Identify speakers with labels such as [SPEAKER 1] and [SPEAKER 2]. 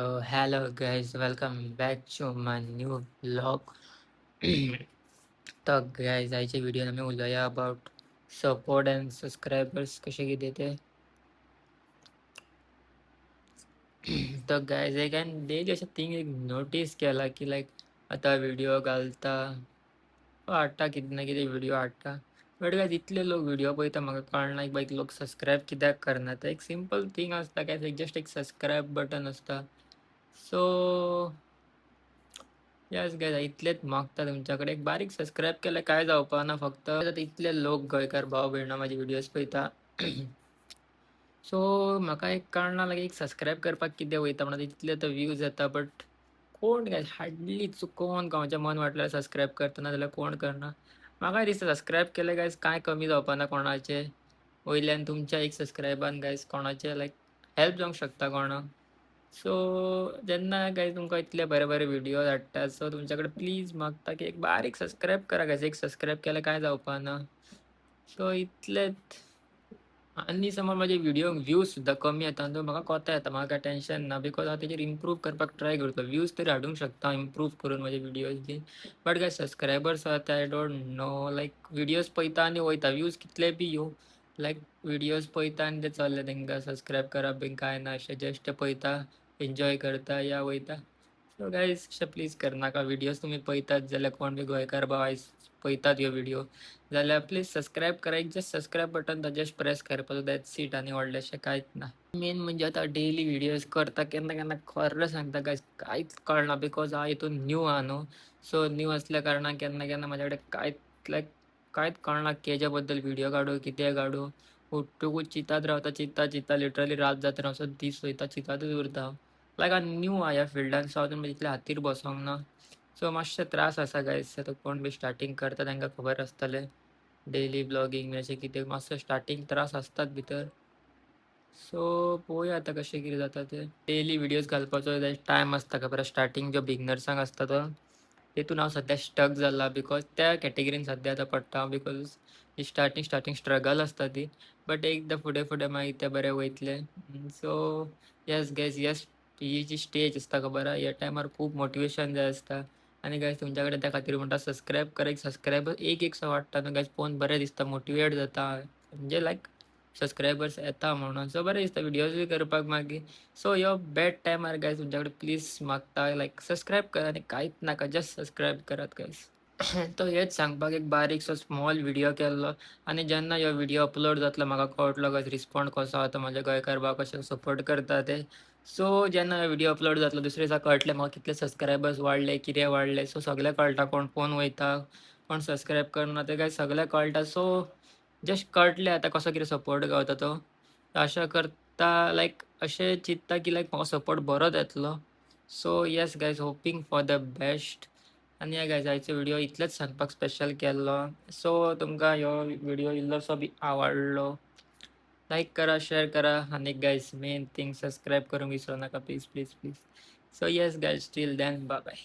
[SPEAKER 1] Hello guys, welcome back to my new vlog. तर guys, आयच्या व्हिडिओन आम्ही उलया अबाउट सपोर्ट अँड सबस्क्रायबर्स कसे किती ते. तर गायज एक आणि डेली अशा थिंग एक नोटीस केला की लाईक आता व्हिडिओ घालता हाडटा कितें ना कितें व्हिडिओ हाडटा बट गायज इतले लोक व्हिडिओ पळयता म्हाका कळना की बाईक लोक सबस्क्रायब कित्याक करना. तर एक सिंपल थिंग असता काय एक जस्ट एक सबस्क्रायब बटन असता. सो यस गायज इतलेच मागता तुमच्याकडे एक बारीक सबस्क्राईब केलं काय जावपा ना फक्त आता इतले लोक गोंयकार भाव भयणां माझे व्हिडिओज पळयता. सो म्हाका एक कळना लागे एक सबस्क्राईब करपाक कितें वयता म्हणून इतले तर व्ह्यूज येता बट कोण काय हार्डली चुकोवन कोणाचें मन वाटल्यार सबस्क्राईब करतना जाल्यार कोण करना. म्हाका दिसता सबस्क्राईब केले गायज काय कमी जावपा ना कोणाचे वयल्यान तुमच्या एक सबस्क्रायबान गायज कोणाचे लायक हेल्प जावंक शकता कोणाक. सो जेन्ना गायज तुमकां इतले बरे बरे व्हिडिओ धाडटा सो तुमच्याकडे प्लीज मागता की एक बारीक सबस्क्राईब करा गायज. एक सबस्क्राईब केलं काय जावपा ना. सो इतलेच. आणि समज माझे व्हिडिओ व्ह्यूज सुद्धा कमी येता तो म्हाका कोता येता, म्हाका काय टेन्शन ना बिकॉज हांव तेजेर इम्प्रूव करपाक ट्राय करता. व्ह्यूज तरी हाडूंक शकता इम्प्रूव करून माझे व्हिडिओज बीन. बट काय सबस्क्रायबर्स आहा I don't know like videos पळयता आनी वयता व्ह्यूज कितले बी येवं लायक व्हिडिओज पळयता आनी ते चल्ले तेंकां सबस्क्रायब करप बीन काय ना अशें जस्ट ते पळयता एन्जॉय करता या वयता. सो गायज अशें प्लीज करनाका. व्हिडिओज तुमी पळयतात जाल्यार कोण बी गोंयकार भाव आयज पळयतात ह्यो व्हिडिओ जाल्यार प्लीज सबस्क्रायब करा. एक just subscribe button just press करपाचो दॅट्स इट आनी व्हडलेंशें कांयच ना. मेन म्हणजे आता डेली व्हिडिओज करता केन्ना केन्ना खरें सांगता गायज कांयच कळना बिकॉज हांव हितून न्यू आहा न्हू. सो न्यू असल्या कारणान केन्ना केन्ना म्हाजे कडेन कांयच कळना केज्या बद्दल व्हिडिओ काडूं कितें काडूं. उठ्ठुकूच चिंतात रावता चिंता लिटरली रात जाता असो दीस वयता चिंतातूच उरता हांव. लायक हांव न्यू आहा ह्या फिल्डान सो हांव तितले हातीर बसोंक ना. सो मातशे त्रास आसा गायज. आतां कोण बी स्टार्टींग करता तांकां खबर आसतलें. डेली ब्लॉगिंग अशें कितें मातसो स्टार्टींग त्रास आसतात भितर. सो पळोवया आतां कशें कितें जाता तें. डेली व्हिडिओज घालपाचो टायम आसता खबर स्टार्टींग जो बिगनर्सांक आसता तो तेतून हांव सद्या स्टक जाला बिकॉज त्या कॅटेगरीन सद्या आतां पडटा हांव बिकॉज स्टार्टींग स्ट्रगल आसता ती. बट एकदां फुडें फुडें मागीर तें बरें वयतलें. So yes guys yes. ही जी स्टेज आसता खबर आहा ह्या टायमार खूब मोटिवेशन जाय आसता. आनी गायज तुमच्या कडेन त्या खातीर म्हणटा सबस्क्रायब करा. एक सबस्क्रायबर एक वाडटा न्हू गायज पळोवन बरें दिसता मोटिवेट जाता म्हणजे लायक सबस्क्रायबर्स येता म्हणून सो बरें दिसता व्हिडिओज बी करपाक मागीर. सो ह्यो बॅड टायमार गायज तुमच्या कडेन प्लीज मागता लायक सबस्क्रायब करा आनी कांयच नाका जस्ट सबस्क्रायब करात गायज. तो हेच सांगपाक एक बारीकसो स्मॉल व्हिडिओ केल्लो आनी जेन्ना ह्यो व्हिडिओ अपलोड जातलो म्हाका कळटलो गायज रिस्पॉन्ड कसो आसा म्हाजे गोंयकार भाव कशे सपोर्ट करता ते. सो जेन्ना हो व्हिडिओ अपलोड जातलो दुसरे दिसा कळटलें म्हाका कितले सबस्क्रायबर्स वाडले कितें वाडले. सो सगळें कळटा कोण पळोवन वयता कोण सबस्क्रायब करना तें गायज सगळें कळटा. सो जस्ट कळटलें आतां कसो कितें सपोर्ट गावता तो. आशा करता लायक अशें चिंत्ता की लायक म्हाका सपोर्ट बरोच येतलो. So yes guys hoping for the best. आनी या गायज आयचो व्हिडिओ इतलेच सांगपाक स्पेशल केल्लो. सो तुमकां ह्यो व्हिडिओ इल्लोसो बी आवडलो लायक करा शेअर करा आनी गायज मेन थिंग सबस्क्रायब करूंक विसरूं नाका please please please. So yes guys till then bye bye.